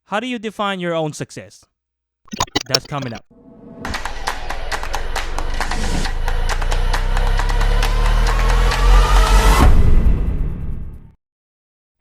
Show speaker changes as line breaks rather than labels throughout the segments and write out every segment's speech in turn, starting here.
How do you define your own success? That's coming up.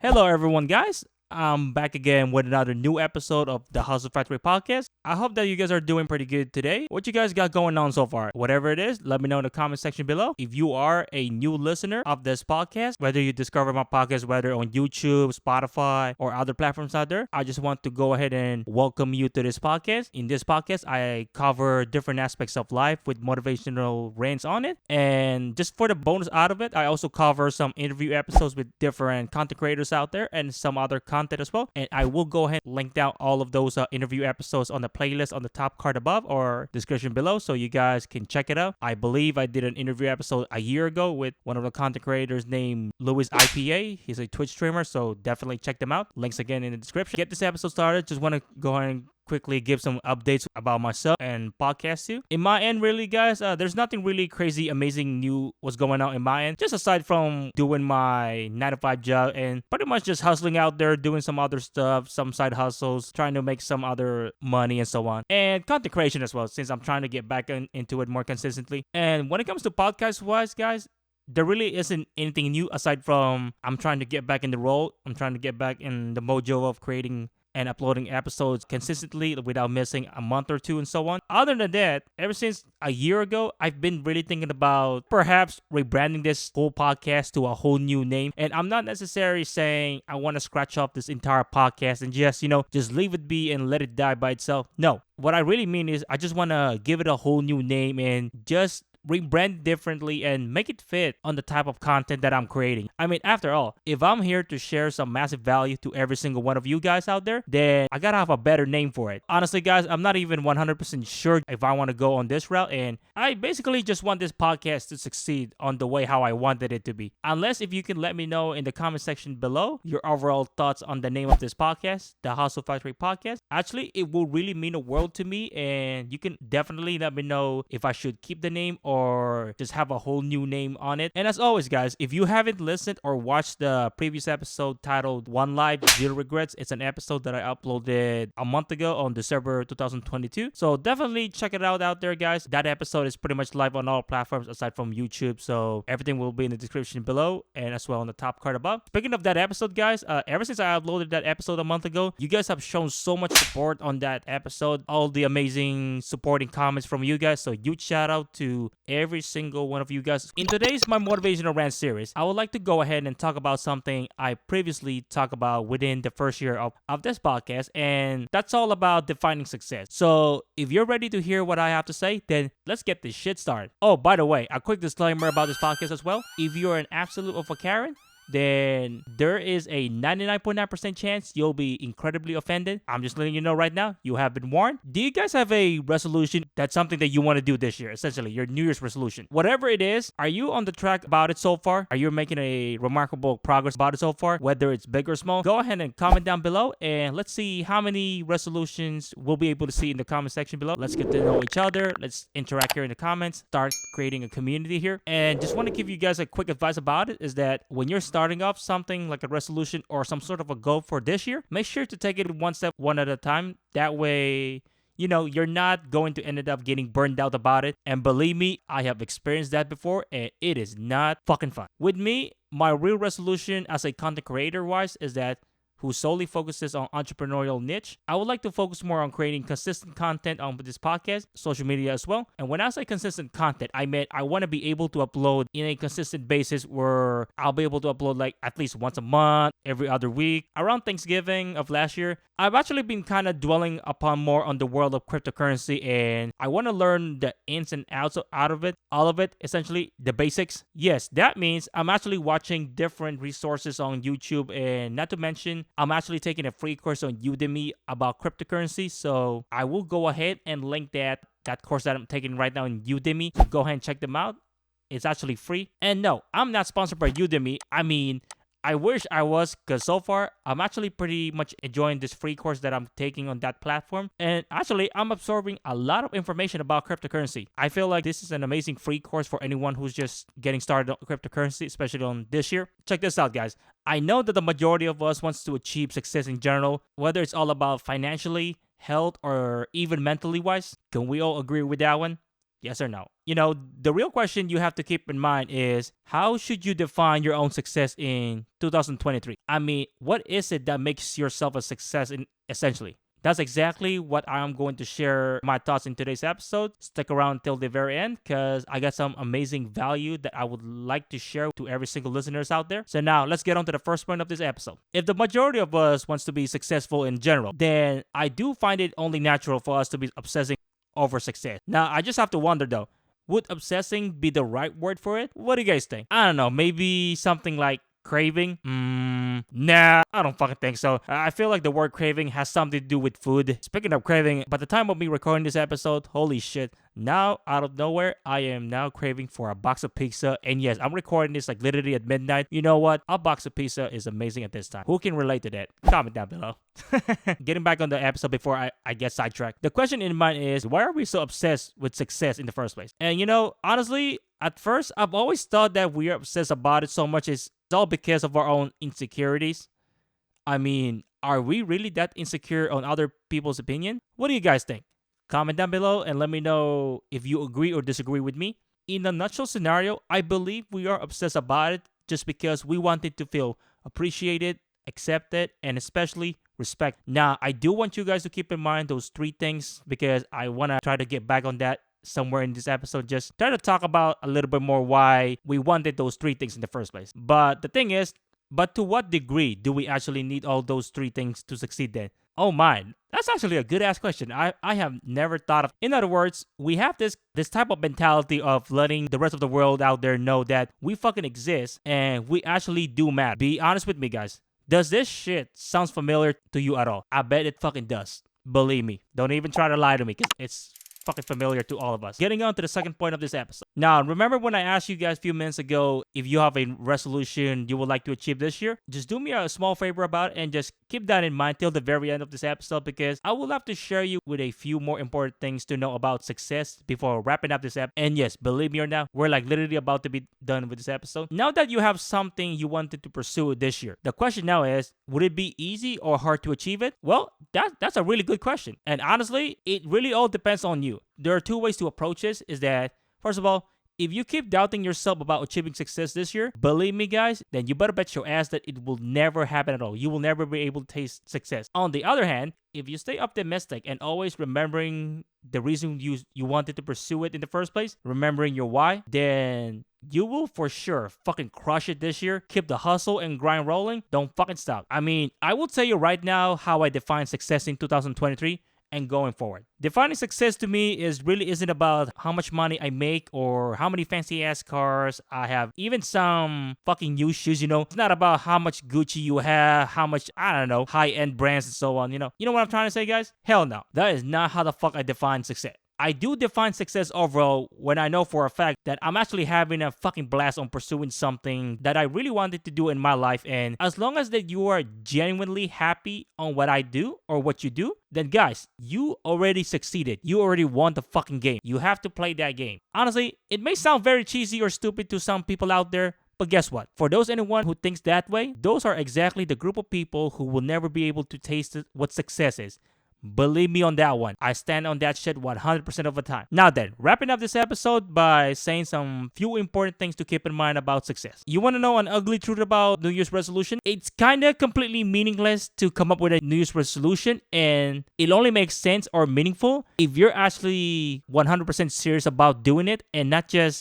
Hello, everyone, guys. I'm back again with another new episode of the Hustle Factory podcast. I hope that you guys are doing pretty good today. What you guys got going on so far? Whatever it is, let me know in the comment section below. If you are a new listener of this podcast, whether you discover my podcast, whether on YouTube, Spotify, or other platforms out there, I just want to go ahead and welcome you to this podcast. In this podcast, I cover different aspects of life with motivational rants on it. And just for the bonus out of it, I also cover some interview episodes with different content creators out there and some other content as well. And I will go ahead and link down all of those interview episodes on the playlist on the top card above or description below so you guys can check it out. I believe I did an interview episode a year ago with one of the content creators named Louis IPA. He's a Twitch streamer, so definitely check them out. Links again in the description. Get this episode started. Just want to go ahead and quickly give some updates about myself and podcast too. In my end, really, guys, there's nothing really crazy, amazing new what's going on in my end. Just aside from doing my 9 to 5 job and pretty much just hustling out there, doing some other stuff, some side hustles, trying to make some other money and so on. And content creation as well, since I'm trying to get back into it more consistently. And when it comes to podcast wise, guys, there really isn't anything new aside from I'm trying to get back in the role. I'm trying to get back in the mojo of creating and uploading episodes consistently without missing a month or two and so on. Other than that, ever since a year ago, I've been really thinking about perhaps rebranding this whole podcast to a whole new name. And I'm not necessarily saying I want to scratch off this entire podcast and just leave it be and let it die by itself. No, what I really mean is I just want to give it a whole new name and just rebrand differently and make it fit on the type of content that I'm creating. I mean, after all, if I'm here to share some massive value to every single one of you guys out there, then I gotta have a better name for it. Honestly, guys, I'm not even 100% sure if I want to go on this route, and I basically just want this podcast to succeed on the way how I wanted it to be. Unless if you can let me know in the comment section below your overall thoughts on the name of this podcast, the Hustle Factory Podcast. Actually, it will really mean a world to me, and you can definitely let me know if I should keep the name or just have a whole new name on it. And as always, guys, if you haven't listened or watched the previous episode titled One Life, Zero Regrets, it's an episode that I uploaded a month ago on December 2022. So definitely check it out there, guys. That episode is pretty much live on all platforms aside from YouTube. So everything will be in the description below and as well on the top card above. Speaking of that episode, guys, ever since I uploaded that episode a month ago, you guys have shown so much support on that episode. All the amazing supporting comments from you guys. So huge shout out to every single one of you guys. In today's My Motivational Rant Series, I would like to go ahead and talk about something I previously talked about within the first year of this podcast, and that's all about defining success. So if you're ready to hear what I have to say, then let's get this shit started. Oh, by the way, a quick disclaimer about this podcast as well. If you're an absolute of a Karen, then there is a 99.9% chance you'll be incredibly offended. I'm just letting you know right now, you have been warned. Do you guys have a resolution that's something that you want to do this year? Essentially, your New Year's resolution. Whatever it is, are you on the track about it so far? Are you making a remarkable progress about it so far? Whether it's big or small, go ahead and comment down below and let's see how many resolutions we'll be able to see in the comment section below. Let's get to know each other. Let's interact here in the comments, start creating a community here. And just want to give you guys a quick advice about it is that when you're starting off something like a resolution or some sort of a goal for this year, make sure to take it one step, one at a time. That way, you're not going to end up getting burned out about it. And believe me, I have experienced that before and it is not fucking fun. With me, my real resolution as a content creator wise is that who solely focuses on entrepreneurial niche. I would like to focus more on creating consistent content on this podcast, social media as well. And when I say consistent content, I meant I want to be able to upload in a consistent basis where I'll be able to upload like at least once a month, every other week. Around Thanksgiving of last year, I've actually been kind of dwelling upon more on the world of cryptocurrency and I want to learn the ins and outs out of it, all of it, essentially the basics. Yes, that means I'm actually watching different resources on YouTube and not to mention I'm actually taking a free course on Udemy about cryptocurrency. So I will go ahead and link that course that I'm taking right now in Udemy. So go ahead and check them out. It's actually free. And no, I'm not sponsored by Udemy. I mean, I wish I was, because so far I'm actually pretty much enjoying this free course that I'm taking on that platform. And actually, I'm absorbing a lot of information about cryptocurrency. I feel like this is an amazing free course for anyone who's just getting started on cryptocurrency, especially on this year. Check this out, guys. I know that the majority of us wants to achieve success in general, whether it's all about financially, health, or even mentally wise. Can we all agree with that one? Yes or no? The real question you have to keep in mind is, how should you define your own success in 2023? I mean, what is it that makes yourself a success essentially? That's exactly what I'm going to share my thoughts in today's episode. Stick around till the very end, because I got some amazing value that I would like to share to every single listeners out there. So now let's get on to the first point of this episode. If the majority of us wants to be successful in general, then I do find it only natural for us to be obsessing over success. Now, I just have to wonder though, would obsessing be the right word for it? What do you guys think? I don't know, maybe something like craving? Nah, I don't fucking think so. I feel like the word craving has something to do with food. Speaking of craving, by the time of me recording this episode, holy shit, now out of nowhere, I am now craving for a box of pizza. And yes, I'm recording this like literally at midnight. You know what? A box of pizza is amazing at this time. Who can relate to that? Comment down below. Getting back on the episode before I get sidetracked. The question in mind is, why are we so obsessed with success in the first place? And honestly, at first, I've always thought that we are obsessed about it so much is all because of our own insecurities. I mean, are we really that insecure on other people's opinion? What do you guys think? Comment down below and let me know if you agree or disagree with me. In a nutshell scenario, I believe we are obsessed about it just because we wanted to feel appreciated, accepted, and especially respect. Now, I do want you guys to keep in mind those three things, because I want to try to get back on that somewhere in this episode. Just try to talk about a little bit more why we wanted those three things in the first place. But the thing is, to what degree do we actually need all those three things to succeed then? Oh my, that's actually a good ass question. I have never thought of. In other words, we have this type of mentality of letting the rest of the world out there know that we fucking exist and we actually do matter. Be honest with me, guys. Does this shit sounds familiar to you at all? I bet it fucking does. Believe me. Don't even try to lie to me, because it's fucking familiar to all of us. Getting on to the second point of this episode. Now, remember when I asked you guys a few minutes ago if you have a resolution you would like to achieve this year? Just do me a small favor about it and just keep that in mind till the very end of this episode, because I would love to share you with a few more important things to know about success before wrapping up this episode. And yes, believe me or not, we're like literally about to be done with this episode. Now that you have something you wanted to pursue this year, the question now is, would it be easy or hard to achieve it? Well, that's a really good question. And honestly, it really all depends on you. There are two ways to approach this. Is that, first of all, if you keep doubting yourself about achieving success this year, believe me, guys, then you better bet your ass that it will never happen at all. You will never be able to taste success. On the other hand, if you stay optimistic and always remembering the reason you wanted to pursue it in the first place, remembering your why, then you will for sure fucking crush it this year. Keep the hustle and grind rolling. Don't fucking stop. I mean, I will tell you right now how I define success in 2023 and going forward. Defining success to me isn't about how much money I make or how many fancy ass cars I have, even some fucking new shoes, It's not about how much Gucci you have, how much, I don't know, high end brands and so on, You know what I'm trying to say, guys? Hell no. That is not how the fuck I define success. I do define success overall when I know for a fact that I'm actually having a fucking blast on pursuing something that I really wanted to do in my life. And as long as that you are genuinely happy on what I do or what you do, then guys, you already succeeded. You already won the fucking game. You have to play that game. Honestly, it may sound very cheesy or stupid to some people out there, but guess what? For anyone who thinks that way, those are exactly the group of people who will never be able to taste what success is. Believe me on that one. I stand on that shit 100% of the time. Now then, wrapping up this episode by saying some few important things to keep in mind about success. You want to know an ugly truth about New Year's resolution? It's kind of completely meaningless to come up with a New Year's resolution, and it only makes sense or meaningful if you're actually 100% serious about doing it, and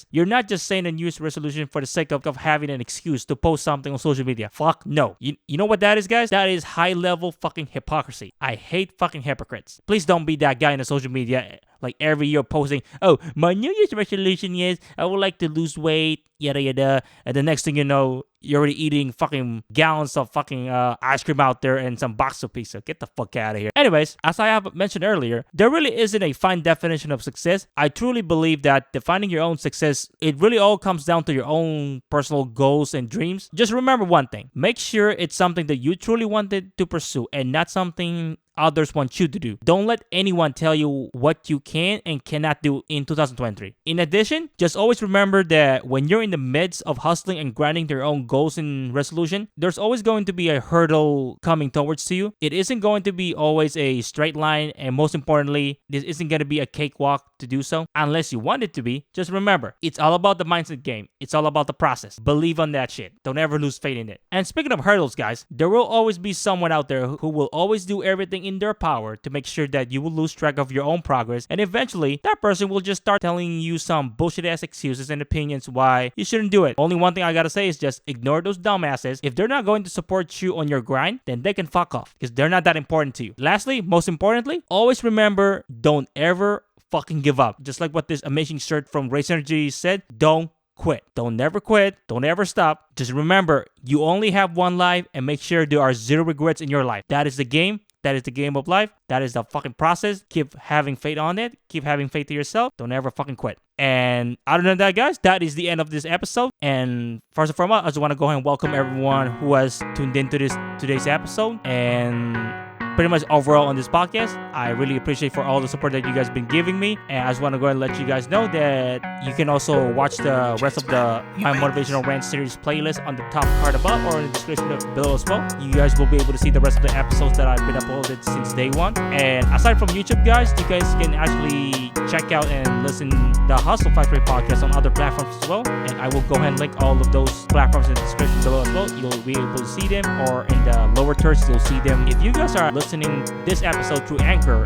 you're not just saying a New Year's resolution for the sake of having an excuse to post something on social media. Fuck no. You know what that is, guys? That is high level fucking hypocrisy. I hate fucking hypocrites. Please don't be that guy in the social media Like every year posting, oh, my New Year's resolution is I would like to lose weight, yada yada. And the next thing you know, you're already eating fucking gallons of fucking ice cream out there and some box of pizza. Get the fuck out of here. Anyways, as I have mentioned earlier, there really isn't a fine definition of success. I truly believe that defining your own success, it really all comes down to your own personal goals and dreams. Just remember one thing. Make sure it's something that you truly wanted to pursue and not something others want you to do. Don't let anyone tell you what you can and cannot do in 2023. In addition, just always remember that when you're in the midst of hustling and grinding your own goals and resolution, there's always going to be a hurdle coming towards to you. It isn't going to be always a straight line, and most importantly, this isn't going to be a cakewalk to do so unless you want it to be. Just remember, it's all about the mindset game. It's all about the process. Believe on that shit. Don't ever lose faith in it. And speaking of hurdles, guys, there will always be someone out there who will always do everything in their power to make sure that you will lose track of your own progress, and eventually that person will just start telling you some bullshit ass excuses and opinions why you shouldn't do it. Only one thing I gotta say is just ignore those dumbasses. If they're not going to support you on your grind, then they can fuck off because they're not that important to you. Lastly, most importantly, always remember, don't ever fucking give up. Just like what this amazing shirt from Race Energy said, don't quit. Don't never quit. Don't ever stop. Just remember, you only have one life, and make sure there are zero regrets in your life. That is the game. That is the game of life. That is the fucking process. Keep having faith on it. Keep having faith in yourself. Don't ever fucking quit. And other than that, guys, that is the end of this episode. And first and foremost, I just want to go ahead and welcome everyone who has tuned into today's episode. And pretty much overall on this podcast, I really appreciate for all the support that you guys been giving me. And I just want to go ahead and let you guys know that you can also watch the rest of the My Motivational Rant Series playlist on the top card above or in the description below as well. You guys will be able to see the rest of the episodes that I've been uploaded since day one. And aside from YouTube, guys, you guys can actually check out and listen the Hustle Factory podcast on other platforms as well. And I will go ahead and link all of those platforms in the description below as well. You'll be able to see them, or in the lower thirds, you'll see them. If you guys are listening this episode through the Anchor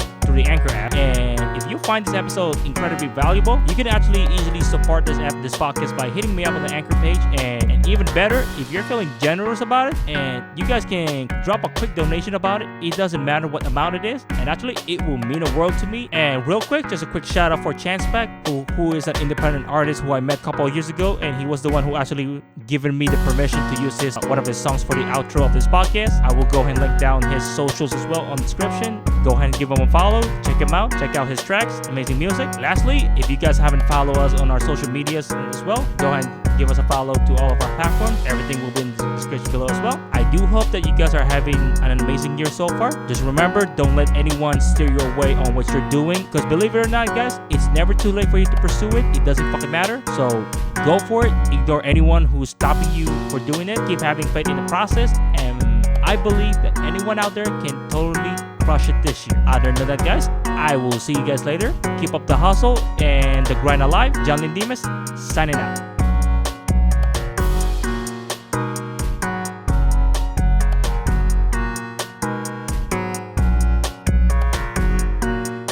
app, and if you find this episode incredibly valuable, you can actually easily support this podcast by hitting me up on the Anchor page. And even better, if you're feeling generous about it, and you guys can drop a quick donation about it. It doesn't matter what amount it is, and actually it will mean a world to me. And real quick, just a quick shout out for Chance Mack, who is an independent artist who I met a couple of years ago, and he was the one who actually given me the permission to use one of his songs for the outro of this podcast. I will go ahead and link down his socials as well on the description. Go ahead and give him a follow. Check him out. Check out his tracks. Amazing music. Lastly, if you guys haven't followed us on our social medias as well, go ahead and give us a follow to all of our platforms. Everything will be in the description below as well. I do hope that you guys are having an amazing year so far. Just remember, don't let anyone steer you away on what you're doing, because believe it or not, guys, it's never too late for you to pursue it. It doesn't fucking matter. So go for it. Ignore anyone who's stopping you for doing it. Keep having faith in the process, and I believe that anyone out there can totally crush it this year. Other than that, guys, I will see you guys later. Keep up the hustle and the grind alive. Limdimas signing out.